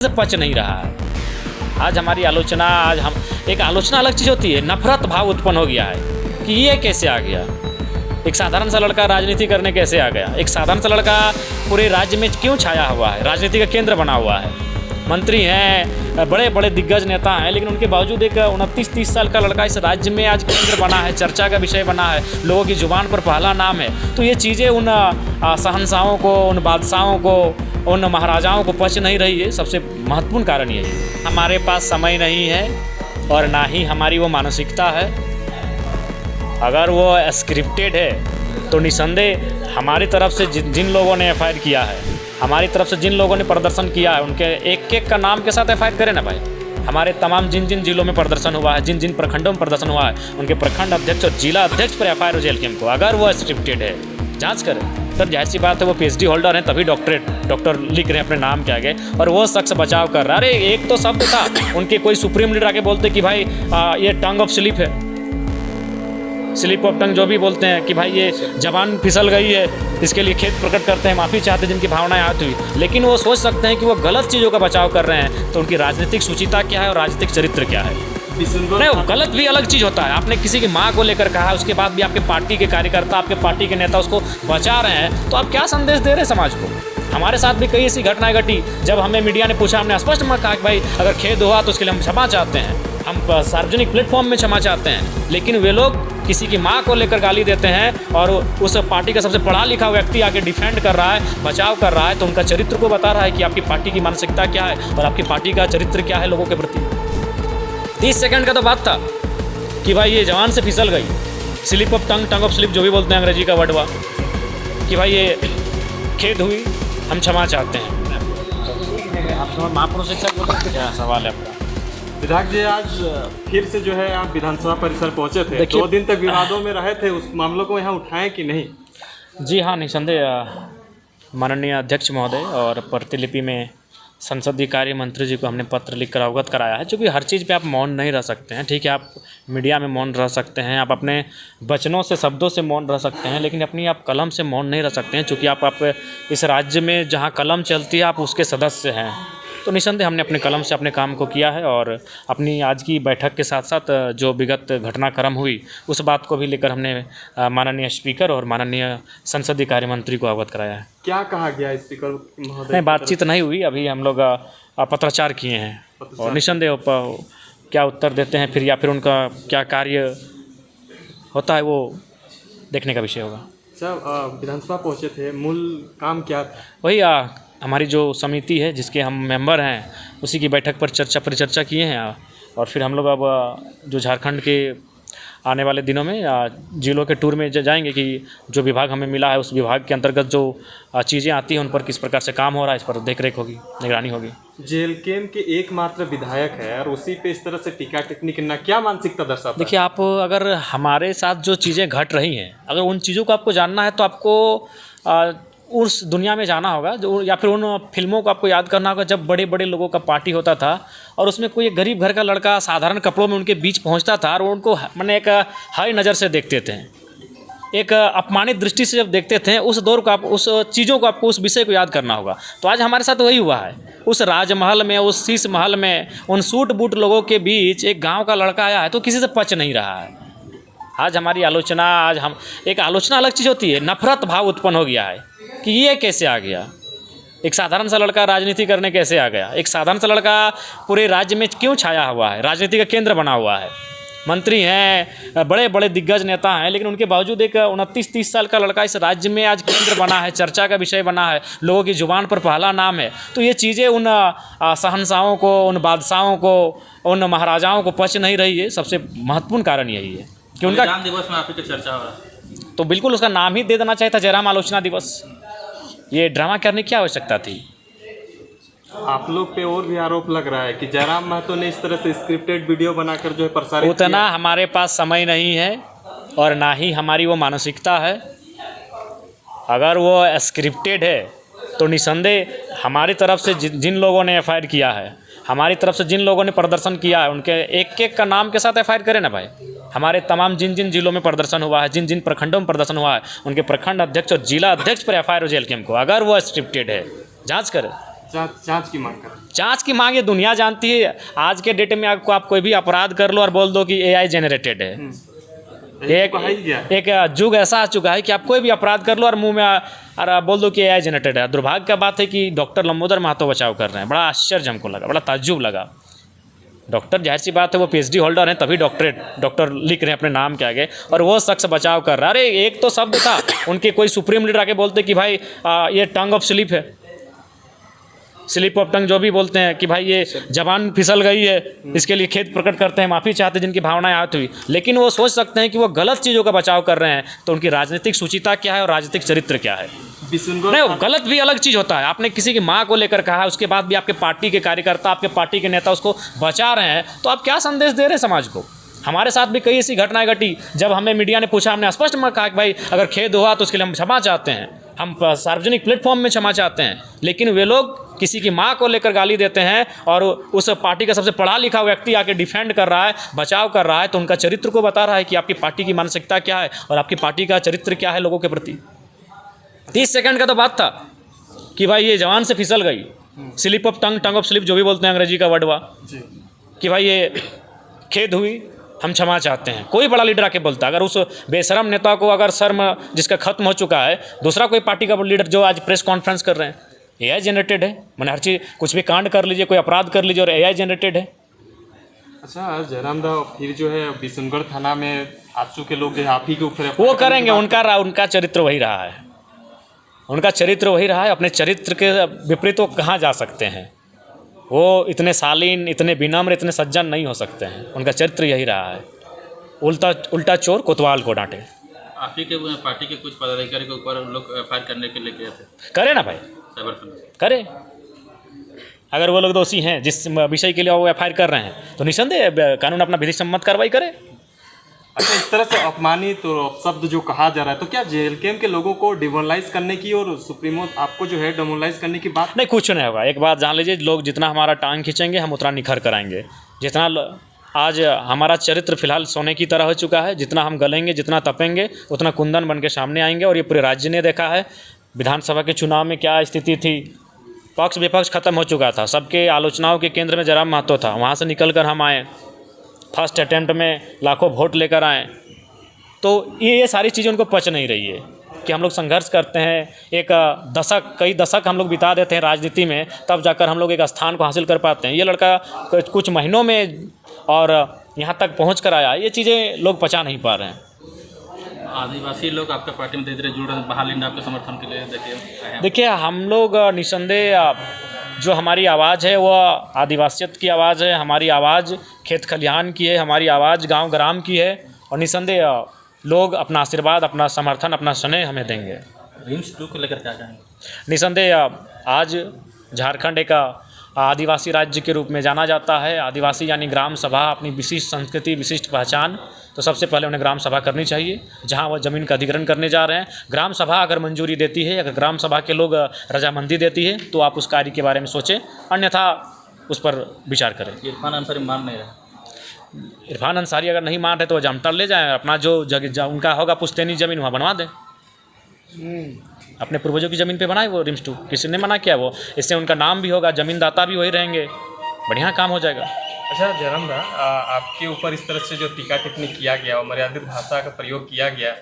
से पच नहीं रहा है। आज हमारी आलोचना, आज हम एक आलोचना अलग चीज़ होती है, नफरत भाव उत्पन्न हो गया है कि ये कैसे आ गया, एक साधारण सा लड़का राजनीति करने कैसे आ गया, एक साधारण सा लड़का पूरे राज्य में क्यों छाया हुआ है, राजनीति का केंद्र बना हुआ है, मंत्री हैं, बड़े बड़े दिग्गज नेता हैं, लेकिन उनके बावजूद एक 29-30 साल का लड़का इस राज्य में आज केंद्र बना है, चर्चा का विषय बना है, लोगों की जुबान पर पहला नाम है। तो ये चीज़ें उन शहंशाहों को, उन बादशाहों को, उन महाराजाओं को पच नहीं रही है। सबसे महत्वपूर्ण कारण यही है, हमारे पास समय नहीं है और ना ही हमारी वो मानसिकता है। अगर वो स्क्रिप्टेड है तो निसंदेह हमारी तरफ से जिन लोगों ने एफआईआर किया है, हमारी तरफ से जिन लोगों ने प्रदर्शन किया है, उनके एक एक का नाम के साथ एफआईआर करें ना भाई। हमारे तमाम जिन जिन जिलों में प्रदर्शन हुआ है, जिन जिन प्रखंडों में प्रदर्शन हुआ है, उनके प्रखंड अध्यक्ष और जिला अध्यक्ष पर एफआईआर हो जेल कैंप को। अगर वो स्क्रिप्टेड है, जांच करें। सर जाहिर सी बात है, वो पीएचडी होल्डर हैं, तभी डॉक्टर लिख रहे हैं अपने नाम के आगे, और वो शख्स बचाव कर रहा है। अरे एक तो शब्द था, उनके कोई सुप्रीम लीडर आके बोलते कि भाई ये टंग ऑफ स्लिप है, स्लिप ऑफ टंग जो भी बोलते हैं कि भाई ये जबान फिसल गई है, इसके लिए खेद प्रकट करते हैं, माफ़ी चाहते हैं जिनकी भावनाएं आहत हुई। लेकिन वो सोच सकते हैं कि वो गलत चीज़ों का बचाव कर रहे हैं, तो उनकी राजनीतिक सुचिता क्या है और राजनीतिक चरित्र क्या है। नहीं, गलत भी अलग चीज़ होता है। आपने किसी की माँ को लेकर कहा, उसके बाद भी आपके पार्टी के कार्यकर्ता, आपके पार्टी के नेता उसको बचा रहे हैं, तो आप क्या संदेश दे रहे हैं समाज को। हमारे साथ भी कई ऐसी घटनाएं घटी, जब हमें मीडिया ने पूछा, हमने स्पष्ट में कहा कि भाई अगर खेद हुआ तो उसके लिए हम क्षमा चाहते हैं, हम सार्वजनिक प्लेटफॉर्म में क्षमा चाहते हैं। लेकिन वे लोग किसी की माँ को लेकर गाली देते हैं और उस पार्टी का सबसे पढ़ा लिखा व्यक्ति आके डिफेंड कर रहा है, बचाव कर रहा है, तो उनका चरित्र को बता रहा है कि आपकी पार्टी की मानसिकता क्या है और आपकी पार्टी का चरित्र क्या है लोगों के प्रति। 30 सेकंड का तो बात था कि भाई ये जवान से फिसल गई, slip of tongue, tongue of slip जो भी बोलते हैं अंग्रेजी का वर्ड हुआ, कि भाई ये खेद हुई, हम क्षमा चाहते हैं। आप महापुरुष शिक्षक बोलते, क्या सवाल है आपका? विधायक जी, आज फिर से जो है आप विधानसभा परिसर पहुंचे थे, 2 दिन तक विवादों में रहे थे, उस मामलों को यहाँ उठाएं कि नहीं? जी हाँ, निसंदेह माननीय अध्यक्ष महोदय और प्रतिलिपि में संसदीय कार्य मंत्री जी को हमने पत्र लिखकर अवगत कराया है। क्योंकि हर चीज़ पे आप मौन नहीं रह सकते हैं। ठीक है, आप मीडिया में मौन रह सकते हैं, आप अपने वचनों से, शब्दों से मौन रह सकते हैं, लेकिन अपनी आप कलम से मौन नहीं रह सकते हैं। चूँकि आप इस राज्य में जहाँ कलम चलती है, आप उसके सदस्य हैं। तो निसंदेह हमने अपने कलम से अपने काम को किया है और अपनी आज की बैठक के साथ साथ जो विगत घटनाक्रम हुई, उस बात को भी लेकर हमने माननीय स्पीकर और माननीय संसदीय कार्य मंत्री को अवगत कराया है। क्या कहा गया स्पीकर महोदय? नहीं, बातचीत नहीं हुई, अभी हम लोग पत्राचार किए हैं और निसंदेह क्या उत्तर देते हैं फिर, या फिर उनका क्या कार्य होता है, वो देखने का विषय होगा। सर, विधानसभा पहुँचे थे, मूल काम क्या था? वही हमारी जो समिति है जिसके हम मेंबर हैं, उसी की बैठक पर परिचर्चा किए हैं और फिर हम लोग अब जो झारखंड के आने वाले दिनों में जिलों के टूर में जाएंगे कि जो विभाग हमें मिला है, उस विभाग के अंतर्गत जो चीज़ें आती हैं उन पर किस प्रकार से काम हो रहा है, इस पर देखरेख होगी, निगरानी होगी। जेल कैंप के एकमात्र विधायक है और उसी पे इस तरह से टीका टिप्पणी करना क्या मानसिकता दर्शाता है? देखिए, आप अगर हमारे साथ जो चीज़ें घट रही हैं, अगर उन चीज़ों को आपको जानना है तो आपको उस दुनिया में जाना होगा, जो या फिर उन फिल्मों को आपको याद करना होगा जब बड़े बड़े लोगों का पार्टी होता था और उसमें कोई एक गरीब घर का लड़का साधारण कपड़ों में उनके बीच पहुंचता था और उनको मैंने एक हाई नज़र से देखते थे, एक अपमानित दृष्टि से जब देखते थे। उस दौर को, आप उस चीज़ों को, आपको उस विषय को याद करना होगा। तो आज हमारे साथ वही हुआ है, उस राजमहल में, उस शीश महल में, उन सूट बूट लोगों के बीच एक गाँव का लड़का आया है, तो किसी से पच नहीं रहा है। आज हमारी आलोचना, आज हम एक आलोचना अलग चीज़ होती है, नफरत भाव उत्पन्न हो गया है कि ये कैसे आ गया, एक साधारण सा लड़का राजनीति करने कैसे आ गया, एक साधारण सा लड़का पूरे राज्य में क्यों छाया हुआ है, राजनीति का केंद्र बना हुआ है, मंत्री हैं, बड़े बड़े दिग्गज नेता हैं, लेकिन उनके बावजूद एक 29-30 साल का लड़का इस राज्य में आज केंद्र बना है, चर्चा का विषय बना है, लोगों की जुबान पर पहला नाम है। तो ये चीज़ें उन शहंशाहों को, उन बादशाहों को, उन महाराजाओं को पच नहीं रही है। सबसे महत्वपूर्ण कारण यही है कि उनका संविधान दिवस में आपकी चर्चा हो रहा है, तो बिल्कुल उसका नाम ही दे देना चाहिए था, जयराम आलोचना दिवस। ये ड्रामा करने की क्या आवश्यकता थी? आप लोग पे और भी आरोप लग रहा है कि जयराम महतो ने इस तरह से स्क्रिप्टेड वीडियो बनाकर जो है प्रसारित उतना किया। हमारे पास समय नहीं है और ना ही हमारी वो मानसिकता है। अगर वो स्क्रिप्टेड है तो निसंदेह हमारी तरफ से जिन लोगों ने एफआईआर किया है, हमारी तरफ से जिन लोगों ने प्रदर्शन किया है, उनके एक एक का नाम के साथ एफआईआर करें ना भाई। हमारे तमाम जिन जिन जिलों में प्रदर्शन हुआ है, जिन जिन प्रखंडों में प्रदर्शन हुआ है, उनके प्रखंड अध्यक्ष और जिला अध्यक्ष पर एफआईआर हो जेल कैंप को। अगर वो स्क्रिप्टेड है, जांच करें। जांच की मांग कर। जांच की मांग ये दुनिया जानती है। आज के डेट में आपको आप कोई भी अपराध कर लो और बोल दो कि AI जनरेटेड है। एक युग ऐसा आ चुका है कि आप कोई भी अपराध कर लो और मुंह में और आप बोल दो कि AI जनरेटेड है। दुर्भाग्य का बात है कि डॉक्टर लंबोदर महतो बचाव कर रहे हैं। बड़ा आश्चर्य हमको लगा, बड़ा ताज्जुब लगा। डॉक्टर जाहिर सी बात है वो PhD होल्डर हैं, तभी डॉक्टर लिख रहे हैं अपने नाम के आगे, और वो शख्स बचाव कर रहा है। अरे एक तो शब्द था उनके, कोई सुप्रीम लीडर आके बोलते कि भाई ये टंग ऑफ स्लिप है, स्लिप ऑफ टंग जो भी बोलते हैं कि भाई ये जबान फिसल गई है, इसके लिए खेद प्रकट करते हैं, माफ़ी चाहते हैं जिनकी भावनाएं आहत हुई। लेकिन वो सोच सकते हैं कि वो गलत चीज़ों का बचाव कर रहे हैं, तो उनकी राजनीतिक सुचिता क्या है और राजनीतिक चरित्र क्या है। नहीं, वो गलत भी अलग चीज़ होता है। आपने किसी की माँ को लेकर कहा, उसके बाद भी आपके पार्टी के कार्यकर्ता, आपके पार्टी के नेता उसको बचा रहे हैं, तो आप क्या संदेश दे रहे हैं समाज को। हमारे साथ भी कई ऐसी घटनाएं घटी, जब हमें मीडिया ने पूछा, हमने स्पष्ट में कहा कि भाई अगर खेद हुआ तो उसके लिए हम क्षमा चाहते हैं, हम सार्वजनिक प्लेटफॉर्म में क्षमा चाहते हैं। लेकिन वे लोग किसी की माँ को लेकर गाली देते हैं और उस पार्टी का सबसे पढ़ा लिखा व्यक्ति आके डिफेंड कर रहा है, बचाव कर रहा है, तो उनका चरित्र को बता रहा है कि आपकी पार्टी की मानसिकता क्या है और आपकी पार्टी का चरित्र क्या है लोगों के प्रति। 30 सेकंड का तो बात था कि भाई ये जवान से फिसल गई, slip of tongue of slip जो भी बोलते हैं अंग्रेजी का वर्ड हुआ, कि भाई ये खेद हुई, हम क्षमा चाहते हैं। कोई बड़ा लीडर आके बोलता, अगर उस बेशरम नेता को अगर शर्म जिसका खत्म हो चुका है, दूसरा कोई पार्टी का लीडर जो आज प्रेस कॉन्फ्रेंस कर रहे हैं, AI जनरेटेड है। मैंने हर चीज़, कुछ भी कांड कर लीजिए, कोई अपराध कर लीजिए और AI जनरेटेड है। अच्छा जयराम दा, फिर जो है बिशनगढ़ थाना में आजसू के लोग जो है आप ही के ऊपर वो करेंगे, उनका चरित्र वही रहा है, उनका चरित्र वही रहा है। अपने चरित्र के विपरीत वो कहाँ जा सकते हैं। वो इतने शालीन, इतने विनम्र, इतने सज्जन नहीं हो सकते हैं। उनका चरित्र यही रहा है, उल्टा चोर कोतवाल को डांटे। आप ही के पार्टी के कुछ पदाधिकारी के ऊपर लोग फायर करने के लिए गए थे, करे ना भाई, करे। अगर वो लोग दोषी हैं जिस विषय के लिए वो FIR कर रहे हैं, तो निसंदेह कानून अपना विधि सम्मत कार्रवाई करे। अच्छा, इस तरह से अपमानित और शब्द जो कहा जा रहा है, तो क्या JLKM के लोगों को डिमोरलाइज करने की और सुप्रीमो आपको जो है डिमोरलाइज करने की बात? नहीं, कुछ नहीं होगा। एक बात जान लीजिए, लोग जितना हमारा टांग खींचेंगे हम उतना निखर कराएंगे। जितना आज हमारा चरित्र फिलहाल सोने की तरह हो चुका है, जितना हम गलेंगे, जितना तपेंगे, उतना कुंदन बन के सामने आएंगे। और ये पूरे राज्य ने देखा है, विधानसभा के चुनाव में क्या स्थिति थी, पक्ष विपक्ष खत्म हो चुका था, सबके आलोचनाओं के केंद्र में जयराम महतो था। वहाँ से निकल कर हम आए, फर्स्ट अटैम्प्ट में लाखों वोट लेकर आए। तो ये सारी चीज़ें उनको पच नहीं रही है कि हम लोग संघर्ष करते हैं, कई दशक हम लोग बिता देते हैं राजनीति में, तब जाकर हम लोग एक स्थान को हासिल कर पाते हैं। ये लड़का कुछ महीनों में और यहाँ तक पहुँच कर आया, ये चीज़ें लोग पचा नहीं पा रहे हैं। आदिवासी लोग आपके पार्टी में धीरे धीरे जुड़ रहे हैं, बहाली आपके समर्थन के लिए देखिए, हम लोग निसंदेह जो हमारी आवाज़ है वो आदिवासियत की आवाज़ है, हमारी आवाज़ खेत खलिहान की है, हमारी आवाज़ गांव ग्राम की है, और निसंदेह लोग अपना आशीर्वाद, अपना समर्थन, अपना स्नेह हमें देंगे। RIMS 2 को लेकर क्या कहेंगे? निसंदेह आज झारखंड एक आदिवासी राज्य के रूप में जाना जाता है। आदिवासी यानी ग्राम सभा, अपनी विशिष्ट संस्कृति, विशिष्ट पहचान, तो सबसे पहले उन्हें ग्राम सभा करनी चाहिए जहां वह ज़मीन का अधिग्रहण करने जा रहे हैं। ग्राम सभा अगर मंजूरी देती है, अगर ग्राम सभा के लोग रजामंदी देती है, तो आप उस कार्य के बारे में सोचें, अन्यथा उस पर विचार करें। इरफान अंसारी मान नहीं रहे। इरफान अंसारी अगर नहीं मान रहे तो वह जामतल ले जाएँ, अपना जो जगह उनका होगा पुश्तैनी ज़मीन वहाँ बनवा दें, अपने पूर्वजों की ज़मीन पे बनाए वो RIMS 2। किसी ने मना किया? वो इससे उनका नाम भी होगा, ज़मीनदाता भी वही रहेंगे, बढ़िया काम हो जाएगा। अच्छा जयराम दा, आपके ऊपर इस तरह से जो टीका टिप्पणी किया गया और मर्यादित भाषा का प्रयोग किया गया,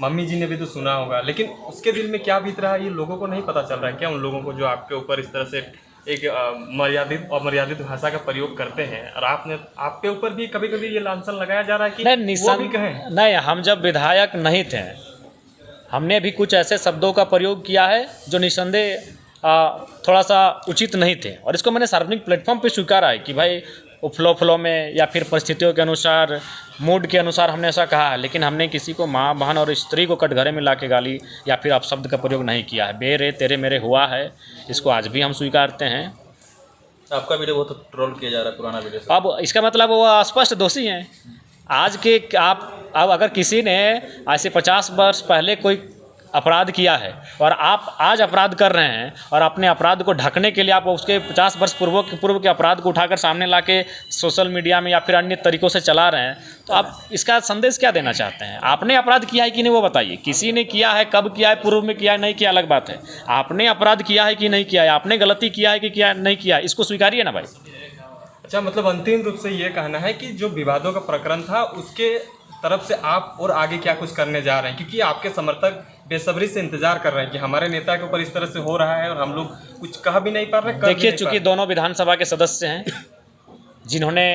मम्मी जी ने भी तो सुना होगा, लेकिन उसके दिल में क्या बीत रहा है ये लोगों को नहीं पता चल रहा है क्या? उन लोगों को जो आपके ऊपर इस तरह से एक अमर्यादित भाषा का प्रयोग करते हैं, और आपके ऊपर भी कभी कभी ये लांछन लगाया जा रहा है कि वो भी कहें? नहीं, हम जब विधायक नहीं थे, हमने भी कुछ ऐसे शब्दों का प्रयोग किया है जो निसंदेह थोड़ा सा उचित नहीं थे, और इसको मैंने सार्वजनिक प्लेटफॉर्म पे स्वीकारा है कि भाई फ्लो में या फिर परिस्थितियों के अनुसार, मूड के अनुसार हमने ऐसा कहा है। लेकिन हमने किसी को माँ, बहन और स्त्री को कटघरे में ला के गाली या फिर अपशब्द का प्रयोग नहीं किया है। बेरे तेरे मेरे हुआ है, इसको आज भी हम स्वीकारते हैं। आपका वीडियो बहुत ट्रोल किया जा रहा है, पुराना वीडियो। अब इसका मतलब वो स्पष्ट दोषी हैं। आज के आप अब अगर किसी ने ऐसे 50 वर्ष पहले कोई अपराध किया है और आप आज अपराध कर रहे हैं और अपने अपराध को ढकने के लिए आप उसके 50 वर्ष पूर्व के अपराध को उठाकर सामने ला के सोशल मीडिया में या फिर अन्य तरीक़ों से चला रहे हैं, तो आप इसका संदेश क्या देना चाहते हैं? आपने अपराध किया है कि नहीं वो बताइए। किसी ने किया है, कब किया है, पूर्व में किया है, नहीं किया, अलग बात है। आपने अपराध किया है कि नहीं किया है, आपने गलती किया है कि किया नहीं किया, इसको स्वीकारिए ना भाई। अच्छा, मतलब अंतिम रूप से ये कहना है कि जो विवादों का प्रकरण था उसके तरफ से आप और आगे क्या कुछ करने जा रहे हैं, क्योंकि आपके समर्थक बेसब्री से इंतजार कर रहे हैं कि हमारे नेता के ऊपर इस तरह से हो रहा है और हम लोग कुछ कह भी नहीं पा रहे। देखिए, चूंकि दोनों विधानसभा के सदस्य हैं, जिन्होंने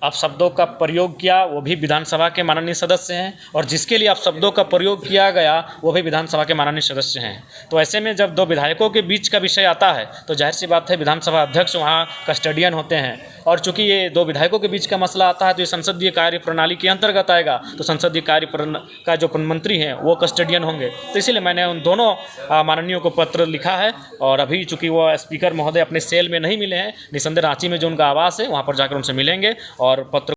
अपशब्दों का प्रयोग किया वो भी विधानसभा के माननीय सदस्य हैं और जिसके लिए अपशब्दों का प्रयोग किया गया वो भी विधानसभा के माननीय सदस्य हैं। तो ऐसे में जब दो विधायकों के बीच का विषय आता है तो जाहिर सी बात है विधानसभा अध्यक्ष वहाँ कस्टडियन होते हैं, और चूंकि ये दो विधायकों के बीच का मसला आता है तो ये संसदीय कार्य प्रणाली के अंतर्गत आएगा, तो संसदीय कार्य का जो मंत्री हैं वो कस्टडियन होंगे। तो इसीलिए मैंने उन दोनों माननीयों को पत्र लिखा है और अभी चूंकि वो स्पीकर महोदय अपने सेल में नहीं मिले हैं, निसंदेह रांची में जो उनका आवास है वहाँ पर जाकर उनसे मिलेंगे और पत्र